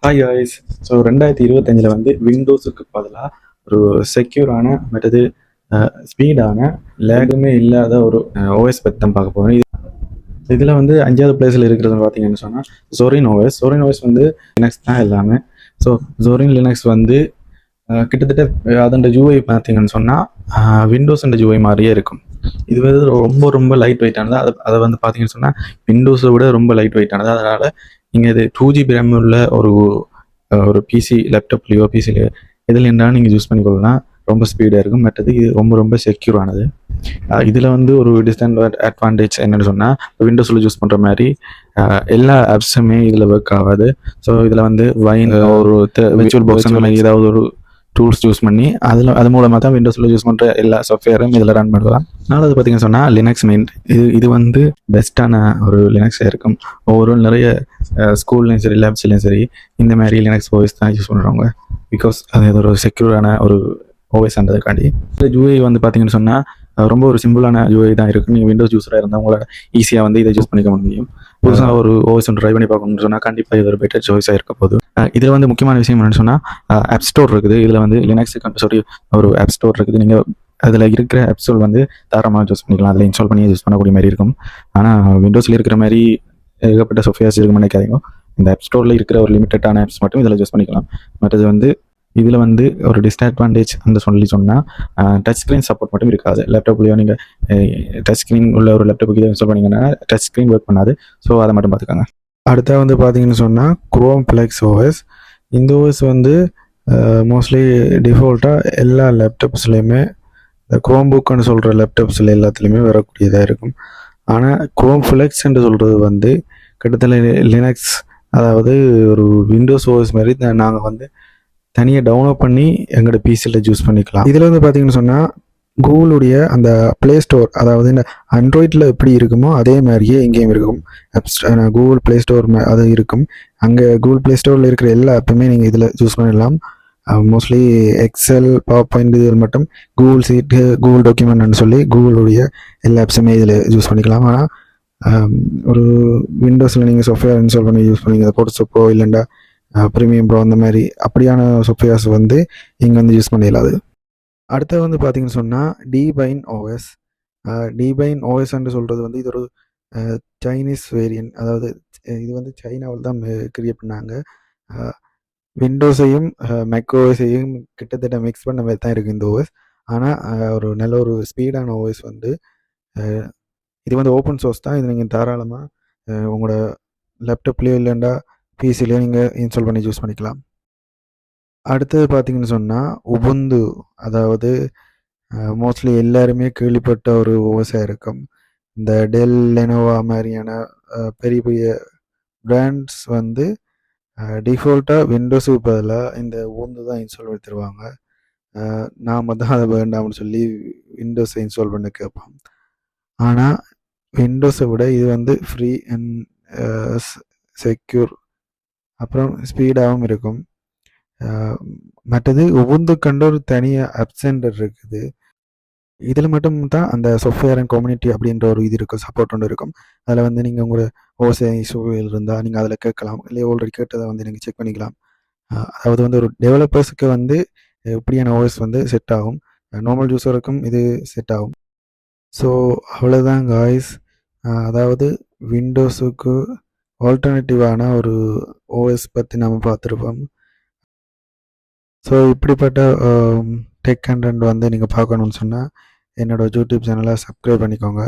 Hi guys. So 2025 வந்து விண்டோஸுக்கு பதிலாக ஒரு செக்யூரான மற்றது ஸ்பீடான லேகுமே இல்லாத ஒரு ஓஎஸ் பற்றி தான் பார்க்க போகிறோம். இதில் வந்து 5வது பிளேஸில் இருக்கிறதுன்னு பார்த்தீங்கன்னு சொன்னால் Zorin OS வந்து லினக்ஸ் தான் எல்லாமே. ஸோ Zorin லினக்ஸ் வந்து கிட்டத்தட்ட அதோட ஜூஐ பார்த்தீங்கன்னு சொன்னால் விண்டோஸ் ஜூஐ மாதிரியே இருக்கும். இது வந்து ரொம்ப ரொம்ப லைட் வெயிட்டானது. அதை வந்து பார்த்தீங்கன்னு சொன்னால் விண்டோஸை விட ரொம்ப லைட் வெயிட்டானது. அதனால் நீங்கள் இது 2GB RAM உள்ள ஒரு பிசி லேப்டாப்லேயோ பிசிலையோ எதில் இருந்தாலும் நீங்கள் யூஸ் பண்ணிக்கொள்ளலாம். ரொம்ப ஸ்பீடாக இருக்கும். மற்றது இது ரொம்ப ரொம்ப செக்யூரானது. இதில் வந்து ஒரு அட்வான்டேஜ் என்னென்னு சொன்னால் விண்டோஸில் யூஸ் பண்ணுற மாதிரி எல்லா ஆப்ஸுமே இதில் ஒர்க் ஆகாது. ஸோ இதில் வந்து ஒரு விர்ச்சுவல் பாக்ஸ் அந்த மாதிரி ஏதாவது ஒரு டூல்ஸ் யூஸ் பண்ணி அது மூலமாக தான் விண்டோஸில் யூஸ் பண்ணுற எல்லா சாஃப்ட்வேரும் இதில் ரன் பண்ணலாம். அதனால் அது பார்த்தீங்கன்னு சொன்னால் லினக்ஸ் மெயின் இது வந்து பெஸ்ட்டான ஒரு லினக்ஸாக இருக்கும். ஒவ்வொரு நிறைய ஸ்கூல்லையும் சரி லேப்ஸ்லையும் சரி இந்த மாதிரி லினக்ஸ் ஓஎஸ் தான் யூஸ் பண்ணுறவங்க. பிகாஸ் அது ஒரு செக்யூரான ஒரு ஓஎஸ்ன்றதுக்காண்டி. இந்த ஜூஐ வந்து பார்த்தீங்கன்னு சொன்னால் ரொம்ப ஒரு சிம்பிளான ஜூஐ தான் இருக்கும். நீங்கள் விண்டோஸ் யூஸராக இருந்தால் உங்களால் ஈஸியாக வந்து இதை யூஸ் பண்ணிக்க முடியும். புதுசாக ஒரு ஓஎஸ் ட்ரை பண்ணி பார்க்கணும்னு சொன்னால் கண்டிப்பாக இது ஒரு பெட்டர் சாய்ஸாக இருக்க போகுது. இதில் வந்து முக்கியமான விஷயம் என்னென்னு சொன்னால் ஆப் ஸ்டோர் இருக்குது. இதில் வந்து லினக்ஸுக்கு சொல்லி ஒரு ஆப் ஸ்டோர் இருக்குது. நீங்கள் அதில் இருக்கிற ஆப்ஸ்கள் வந்து தாராளமாக யூஸ் பண்ணிக்கலாம். அதில் இன்ஸ்டால் பண்ணி யூஸ் பண்ணக்கூடிய மாதிரி இருக்கும். ஆனால் விண்டோஸில் இருக்கிற மாதிரி ஏகப்பட்ட சாஃப்ட்வேர்ஸ் இருக்குன்னு நினைக்காதீங்க. இந்த ஆப் ஸ்டோரில் இருக்கிற ஒரு லிமிட்டடான ஆப்ஸ் மட்டும் இதில் யூஸ் பண்ணிக்கலாம். மற்றது வந்து இதில் வந்து ஒரு டிஸ்அட்வான்டேஜ் அந்த சொன்னால் டச் ஸ்க்ரீன் சப்போர்ட் மட்டும் இருக்காது. லேப்டாப்லேயோ நீங்கள் டச் ஸ்க்ரீன் உள்ள ஒரு லேப்டாப்புக்கு இதை இன்ஸ்டால் பண்ணிங்கன்னா டச் ஸ்க்ரீன் ஒர்க் பண்ணாது. ஸோ அதை மட்டும் பார்த்துக்காங்க. அடுத்த வந்து பார்த்தீங்கன்னு சொன்னால் குரோம் ஃப்ளெக்ஸ் ஓஎஸ். இந்த ஓஎஸ் வந்து மோஸ்ட்லி டிஃபால்ட்டாக எல்லா லேப்டாப்ஸ்லேயுமே இந்த குரோம் புக்குன்னு சொல்கிற லேப்டாப்ஸில் எல்லாத்துலேயுமே வரக்கூடியதாக இருக்கும். ஆனால் குரோம் ஃப்ளெக்ஸ்ன்னு சொல்கிறது வந்து கிட்டத்தட்ட லினக்ஸ், அதாவது ஒரு விண்டோஸ் ஓஎஸ் மாதிரி நாங்கள் வந்து தனியாக டவுன்லோட் பண்ணி எங்களோட பிசியில் யூஸ் பண்ணிக்கலாம். இதில் வந்து பார்த்தீங்கன்னு சொன்னால் கூகுளுடைய அந்த ப்ளே ஸ்டோர், அதாவது இந்த ஆண்ட்ராய்டில் எப்படி இருக்குமோ அதே மாதிரியே இங்கேயும் இருக்கும். கூகுள் ப்ளே ஸ்டோர் அது இருக்கும். அங்கே கூகுள் ப்ளே ஸ்டோரில் இருக்கிற எல்லா ஆப்புமே நீங்கள் இதில் யூஸ் பண்ணிடலாம். மோஸ்ட்லி எக்ஸல், பவர் பாயிண்ட் இதில் மட்டும் கூகுள் சீட்டு, கூகுள் டாக்குமெண்ட்னு சொல்லி கூகுளுடைய எல்லா ஆப்ஸுமே இதில் யூஸ் பண்ணிக்கலாம். ஆனால் ஒரு விண்டோஸில் நீங்கள் சாஃப்ட்வேர் இன்ஸ்டால் பண்ணி யூஸ் பண்ணி ஃபோட்டோஷாப்போ இல்லைண்டா ப்ரீமியம் ப்ரோ அந்த மாதிரி அப்படியான சாஃப்ட்வேர்ஸ் வந்து இங்கே வந்து யூஸ் பண்ணிடலாது. அடுத்தது வந்து பார்த்தீங்கன்னு சொன்னால் டிபைன் ஓஎஸ். டிபைன் ஓஎஸ்ன்னு சொல்கிறது வந்து இது ஒரு சைனீஸ் வேரியன்ட். அதாவது இது வந்து சைனாவில் தான் கிரியேட் பண்ணாங்க. விண்டோஸையும் மெக்ஓஎஸையும் கிட்டத்தட்ட மிக்ஸ் பண்ண மாதிரி தான் இருக்குது இந்த ஓஎஸ். ஆனால் ஒரு நல்ல ஒரு ஸ்பீடான ஓஎஸ் வந்து இது வந்து ஓப்பன் சோர்ஸ் தான். இது நீங்கள் தாராளமாக உங்களோட லேப்டாப்லேயோ இல்லைண்டா பிசிலேயோ நீங்கள் இன்ஸ்டால் பண்ணி யூஸ் பண்ணிக்கலாம். அடுத்தது பார்த்தீங்கன்னு சொன்னால் உபுண்டு, அதாவது மோஸ்ட்லி எல்லாருமே கேள்விப்பட்ட ஒரு ஓஎஸாக இருக்கும். இந்த டெல், லெனோவா மாதிரியான பெரிய பெரிய பிராண்ட்ஸ் வந்து டிஃபால்ட்டாக விண்டோஸுக்கு பதிலாக இந்த உபுண்டு தான் இன்ஸ்டால் பண்ணி தருவாங்க. நாம் தான் அதை வேண்டாம்னு சொல்லி விண்டோஸை இன்ஸ்டால் பண்ண கேட்போம். ஆனால் விண்டோஸை விட இது வந்து ஃப்ரீ அண்ட் செக்யூர், அப்புறம் ஸ்பீடாகவும் இருக்கும். மற்றது உபுண்டு கண்ட ஒரு தனியாக ஆப் சென்டர் இருக்குது. இதில் மட்டும் தான் அந்த சாஃப்ட்வேர் அண்ட் கம்யூனிட்டி அப்படின்ற ஒரு இது இருக்கும், சப்போர்ட் ஒன்று இருக்கும். அதில் வந்து நீங்கள் உங்களோட ஓஎஸ் இஷ்யூவில் இருந்தால் நீங்கள் அதில் கேட்கலாம். இல்லை ஆல்ரெடி கேட்டதை வந்து நீங்கள் செக் பண்ணிக்கலாம். அதாவது வந்து ஒரு டெவலப்பர்ஸுக்கு வந்து எப்படியான ஓஎஸ் வந்து செட் ஆகும், நார்மல் யூஸருக்கும் இது செட் ஆகும். ஸோ அவ்வளோதான் காய்ஸ். அதாவது விண்டோஸுக்கு ஆல்டர்னேட்டிவான ஒரு ஓஎஸ் பற்றி நம்ம பார்த்துருப்போம். ஸோ இப்படிப்பட்ட டெக் கண்டென்ட் வந்து நீங்கள் பார்க்கணுன்னு சொன்னால் என்னோடய யூடியூப் சேனலை சப்ஸ்கிரைப் பண்ணிக்கோங்க.